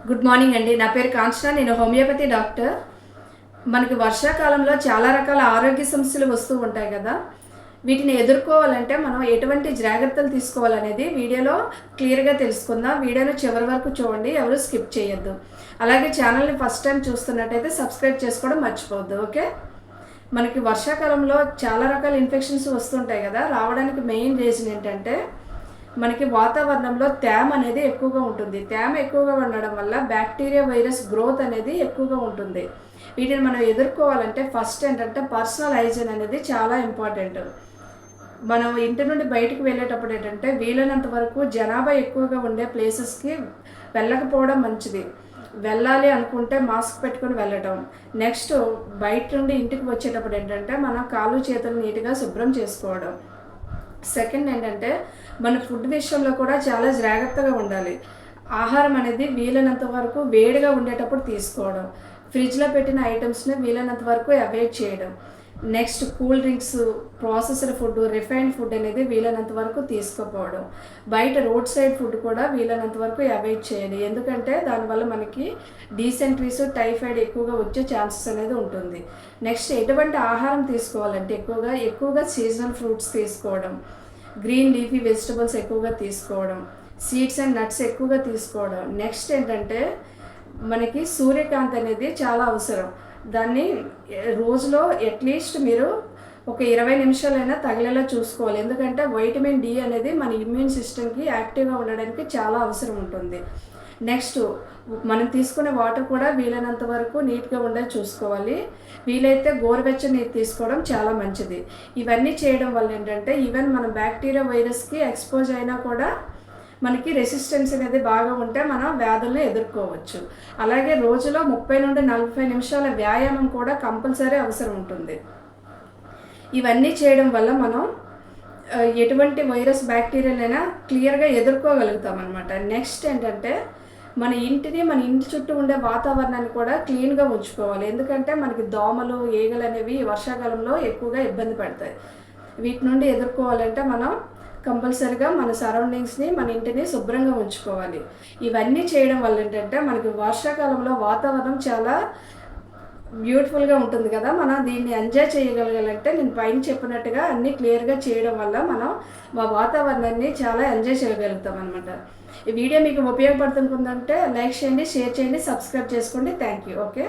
Good morning అండి. నా పేరు కాంచన. నేను హోమియోపతి డాక్టర్. మనకి వర్షాకాలంలో చాలా రకాల ఆరోగ్య సమస్యలు వస్తూ ఉంటాయి కదా. వీటిని ఎదుర్కోవాలంటే మనం ఎటువంటి జాగ్రత్తలు తీసుకోవాలనేది వీడియోలో క్లియర్గా తెలుసుకుందాం. వీడియోను చివరి వరకు చూడండి, ఎవరు స్కిప్ చేయొద్దు. అలాగే ఛానల్ని ఫస్ట్ టైం చూస్తున్నట్టయితే సబ్స్క్రైబ్ చేసుకోవడం మర్చిపోవద్దు. ఓకే. మనకి వర్షాకాలంలో చాలా రకాల ఇన్ఫెక్షన్స్ వస్తుంటాయి కదా. రావడానికి మెయిన్ రీజన్ ఏంటంటే మనకి వాతావరణంలో తేమ అనేది ఎక్కువగా ఉంటుంది. తేమ ఎక్కువగా ఉండడం వల్ల బ్యాక్టీరియా వైరస్ గ్రోత్ అనేది ఎక్కువగా ఉంటుంది. వీటిని మనం ఎదుర్కోవాలంటే ఫస్ట్ ఏంటంటే పర్సనల్ హైజీన్ అనేది చాలా ఇంపార్టెంట్. మనం ఇంటి నుండి బయటకు వెళ్ళేటప్పుడు ఏంటంటే వీలైనంత వరకు జనాభా ఎక్కువగా ఉండే ప్లేసెస్కి వెళ్ళకపోవడం మంచిది. వెళ్ళాలి అనుకుంటే మాస్క్ పెట్టుకొని వెళ్ళటం. నెక్స్ట్ బయట నుండి ఇంటికి వచ్చేటప్పుడు ఏంటంటే మనం కాళ్ళు చేతులు నీట్గా శుభ్రం చేసుకోవడం. సెకండ్ ఏంటంటే మన ఫుడ్ విషయంలో కూడా చాలా జాగ్రత్తగా ఉండాలి. ఆహారం అనేది వీలైనంత వరకు వేడిగా ఉండేటప్పుడు తీసుకోవడం. ఫ్రిడ్జ్లో పెట్టిన ఐటమ్స్ని వీలైనంత వరకు అవాయిడ్ చేయడం. Next cool drinks, processed food, refined food అనేది వీలైనంత వరకు తీసుకోకపోవడం. బయట రోడ్ సైడ్ ఫుడ్ కూడా వీలైనంత వరకు అవాయిడ్ చేయాలి. ఎందుకంటే దానివల్ల మనకి డీసెంట్రీస్, టైఫాయిడ్ ఎక్కువగా వచ్చే ఛాన్సెస్ అనేది ఉంటుంది. నెక్స్ట్ ఎటువంటి ఆహారం తీసుకోవాలంటే ఎక్కువగా సీజనల్ ఫ్రూట్స్ తీసుకోవడం, గ్రీన్ లీఫీ వెజిటబుల్స్ ఎక్కువగా తీసుకోవడం, సీడ్స్ అండ్ నట్స్ ఎక్కువగా తీసుకోవడం. నెక్స్ట్ ఏంటంటే మనకి సూర్యకాంతి అనేది చాలా అవసరం. దాన్ని రోజులో అట్లీస్ట్ మీరు ఒక 20 నిమిషాలైనా తగిలేలా చూసుకోవాలి. ఎందుకంటే వైటమిన్ డి అనేది మన ఇమ్యూన్ సిస్టమ్కి యాక్టివ్గా ఉండడానికి చాలా అవసరం ఉంటుంది. నెక్స్ట్ మనం తీసుకునే వాటర్ కూడా వీలైనంత వరకు నీట్గా ఉండేది చూసుకోవాలి. వీలైతే గోరువెచ్చని నీరు తీసుకోవడం చాలా మంచిది. ఇవన్నీ చేయడం వల్ల ఏంటంటే ఈవెన్ మన బ్యాక్టీరియా వైరస్కి ఎక్స్పోజ్ అయినా కూడా మనకి రెసిస్టెన్స్ అనేది బాగా ఉంటే మనం వ్యాధులను ఎదుర్కోవచ్చు. అలాగే రోజులో 30 నుండి 40 నిమిషాల వ్యాయామం కూడా కంపల్సరీ అవసరం ఉంటుంది. ఇవన్నీ చేయడం వల్ల మనం ఎటువంటి వైరస్ బ్యాక్టీరియాలైనా క్లియర్గా ఎదుర్కోగలుగుతాం అన్నమాట. నెక్స్ట్ ఏంటంటే మన ఇంటి చుట్టూ ఉండే వాతావరణాన్ని కూడా క్లీన్గా ఉంచుకోవాలి. ఎందుకంటే మనకి దోమలు, ఈగలు అనేవి వర్షాకాలంలో ఎక్కువగా ఇబ్బంది పడతాయి. వీటి నుండి ఎదుర్కోవాలంటే మనం కంపల్సరీగా మన సరౌండింగ్స్ని, మన ఇంటిని శుభ్రంగా ఉంచుకోవాలి. ఇవన్నీ చేయడం వల్ల ఏంటంటే మనకి వర్షాకాలంలో వాతావరణం చాలా బ్యూటిఫుల్గా ఉంటుంది కదా. మనం దీన్ని ఎంజాయ్ చేయగలగాలంటే నేను పైన చెప్పినట్టుగా అన్నీ క్లియర్గా చేయడం వల్ల మనం మా వాతావరణాన్ని చాలా ఎంజాయ్ చేయగలుగుతాం అనమాట. ఈ వీడియో మీకు ఉపయోగపడుతుందంటే లైక్ చేయండి, షేర్ చేయండి, సబ్స్క్రైబ్ చేసుకోండి. Thank you. ఓకే.